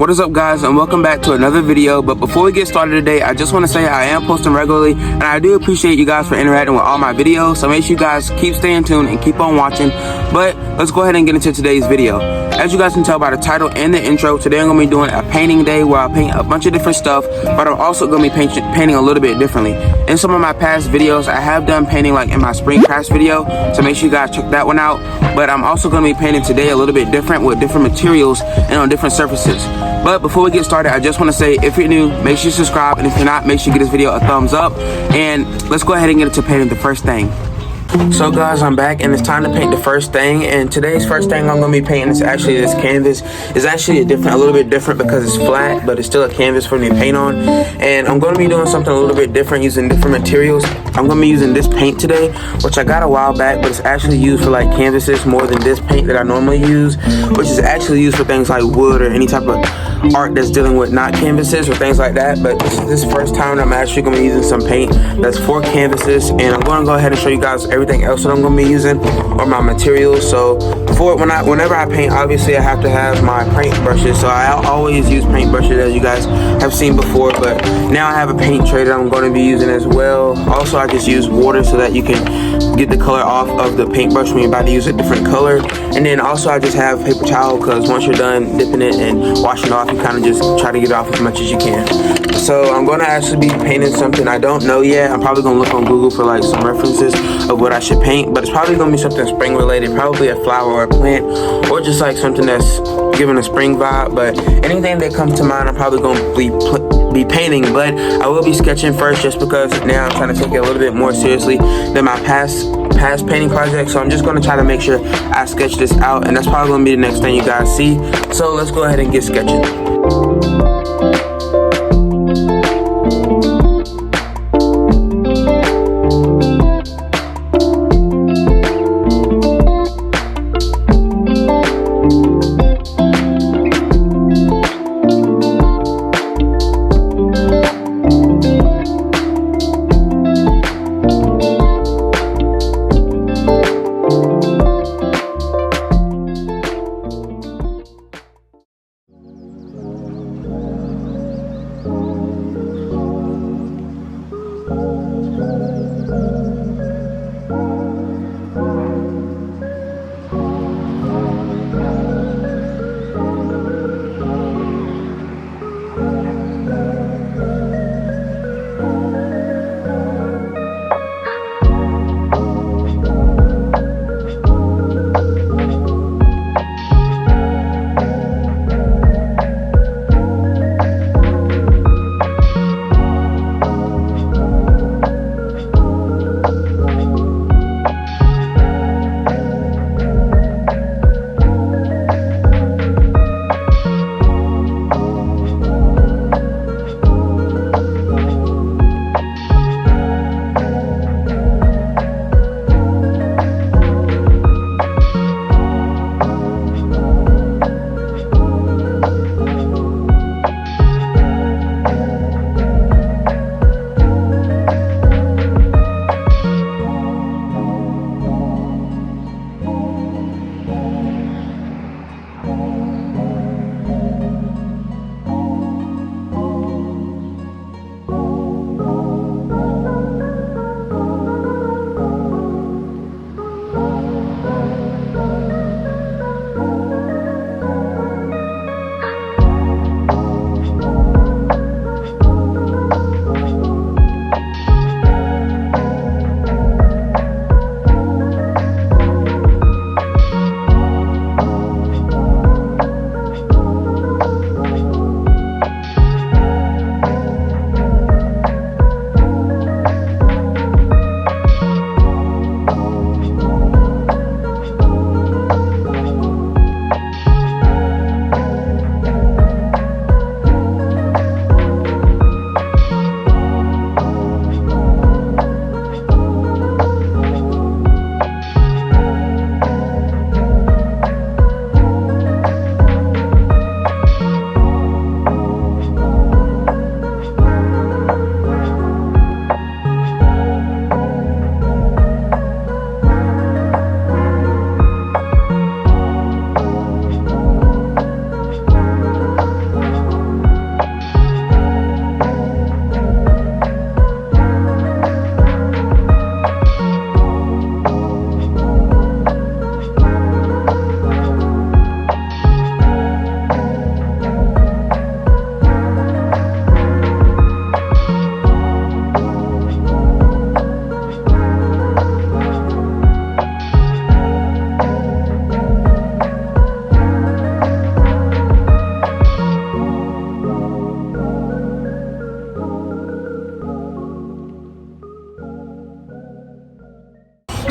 What is up, guys, and welcome back to another video. But before we get started today, I just want to say I am posting regularly, and I do appreciate you guys for interacting with all my videos, so make sure you guys keep staying tuned and keep on watching. But let's go ahead and get into today's video. As you guys can tell by the title and the intro, today I'm going to be doing a painting day where I'll paint a bunch of different stuff, but I'm also going to be painting a little bit differently. In some of my past videos, I have done painting like in my spring crafts video, so make sure you guys check that one out. But I'm also going to be painting today a little bit different with different materials and on different surfaces. But before we get started, I just want to say, if you're new, make sure you subscribe, and if you're not, make sure you give this video a thumbs up. And let's go ahead and get into painting the first thing. So guys, I'm back and it's time to paint the first thing, and today's first thing I'm going to be painting is actually this canvas. It's actually a little bit different because it's flat, but it's still a canvas for me to paint on. And I'm going to be doing something a little bit different using different materials. I'm going to be using this paint today, which I got a while back, but it's actually used for like canvases more than this paint that I normally use, which is actually used for things like wood or any type of art that's dealing with not canvases or things like that. But this first time I'm actually going to be using some paint that's for canvases, and I'm going to go ahead and show you guys everything else that I'm going to be using or my materials. So whenever I paint, obviously I have to have my paint brushes, so I always use paint brushes as you guys have seen before, but now I have a paint tray that I'm going to be using as well. Also, I just use water so that you can get the color off of the paintbrush when you're about to use a different color. And then also I just have paper towel, because once you're done dipping it and washing it off, you kind of just try to get it off as much as you can. So I'm going to actually be painting something I don't know yet. I'm probably going to look on Google for like some references of what I should paint, but it's probably going to be something spring related, probably a flower or a plant, or just like something that's giving a spring vibe. But anything that comes to mind, I'm probably going to be painting. But I will be sketching first, just because now I'm trying to take it a little bit more seriously than my past painting project. So I'm just going to try to make sure I sketch this out, and that's probably going to be the next thing you guys see. So let's go ahead and get sketching.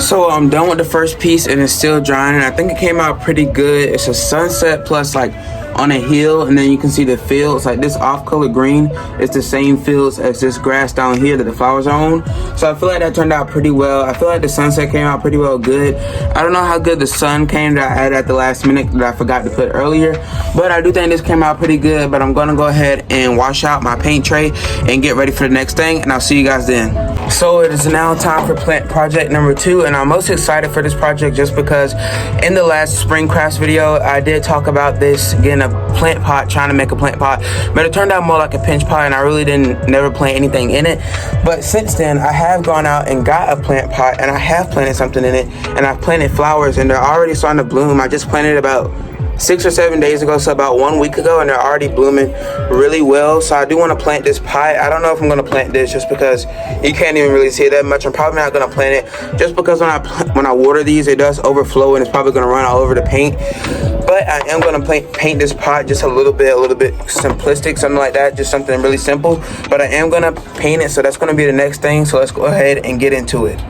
So I'm done with the first piece and it's still drying, and I think it came out pretty good. It's a sunset plus like on a hill, and then you can see the fields. Like this off-color green is the same fields as this grass down here that the flowers are on. So I feel like that turned out pretty well. I feel like the sunset came out pretty well good. I don't know how good the sun came that I added at the last minute that I forgot to put earlier, but I do think this came out pretty good. But I'm gonna go ahead and wash out my paint tray and get ready for the next thing, and I'll see you guys then. So it is now time for plant project number 2, and I'm most excited for this project just because in the last spring crafts video I did talk about this getting a plant pot, trying to make a plant pot, but it turned out more like a pinch pot and I really didn't never plant anything in it. But since then I have gone out and got a plant pot and I have planted something in it, and I've planted flowers and they're already starting to bloom. I just planted about 6 or 7 days ago, so about 1 week ago, and they're already blooming really well. So I do want to plant this pot. I don't know if I'm going to plant this just because you can't even really see it that much. I'm probably not going to plant it just because when I water these, it does overflow and it's probably going to run all over the paint. But I am going to paint this pot just a little bit simplistic, something like that, just something really simple. But I am going to paint it, so that's going to be the next thing. So let's go ahead and get into it.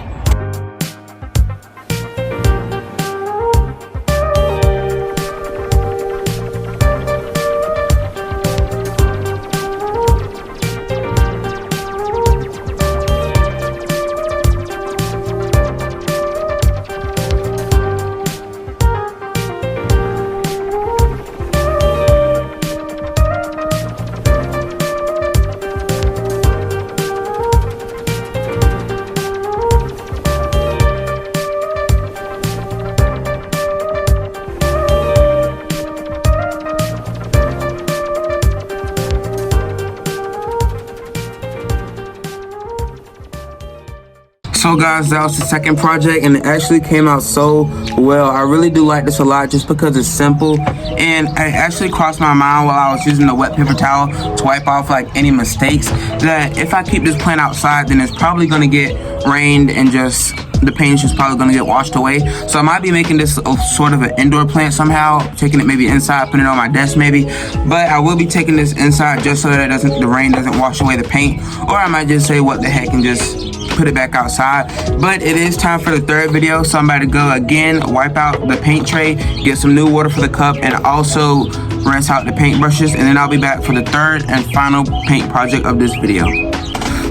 So guys, that was the second project and it actually came out so well. I really do like this a lot just because it's simple, and it actually crossed my mind while I was using the wet paper towel to wipe off like any mistakes that if I keep this plant outside, then it's probably going to get rained and just the paint is just probably going to get washed away. So I might be making this a sort of an indoor plant somehow, taking it maybe inside, putting it on my desk maybe, but I will be taking this inside just so that the rain doesn't wash away the paint, or I might just say what the heck and just put it back outside. But it is time for the third video, so I'm about to go again, wipe out the paint tray, get some new water for the cup, and also rinse out the paint brushes, and then I'll be back for the third and final paint project of this video.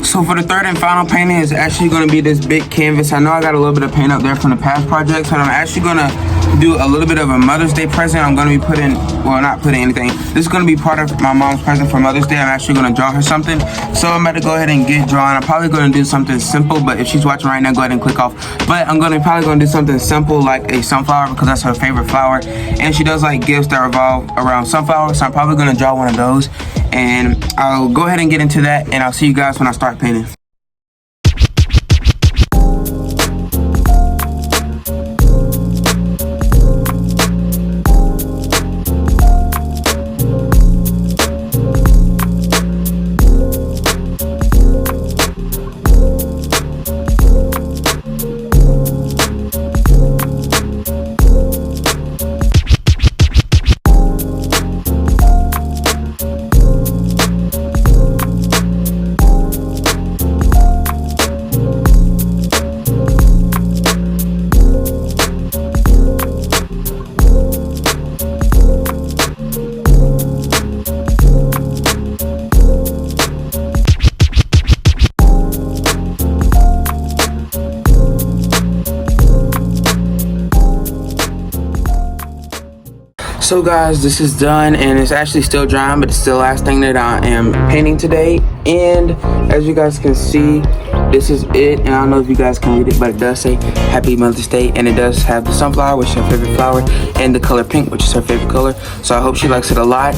So for the third and final painting is actually going to be this big canvas. I know I got a little bit of paint up there from the past projects, but I'm actually going to do a little bit of a Mother's Day present. I'm going to be putting, well, not putting anything. This is going to be part of my mom's present for Mother's Day. I'm actually going to draw her something. So I'm about to go ahead and get drawn. I'm probably going to do something simple, but if she's watching right now, go ahead and click off. But I'm probably going to do something simple like a sunflower because that's her favorite flower. And she does like gifts that revolve around sunflowers. So I'm probably going to draw one of those. And I'll go ahead and get into that, and I'll see you guys when I start painting. So guys, this is done and it's actually still drying, but it's the last thing that I am painting today. And as you guys can see, this is it. And I don't know if you guys can read it, but it does say Happy Mother's Day, and it does have the sunflower, which is her favorite flower, and the color pink, which is her favorite color. So I hope she likes it a lot.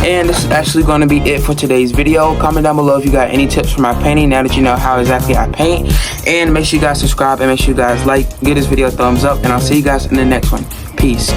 And this is actually going to be it for today's video. Comment down below if you got any tips for my painting now that you know how exactly I paint. And make sure you guys subscribe and make sure you guys like, give this video a thumbs up, and I'll see you guys in the next one. Peace.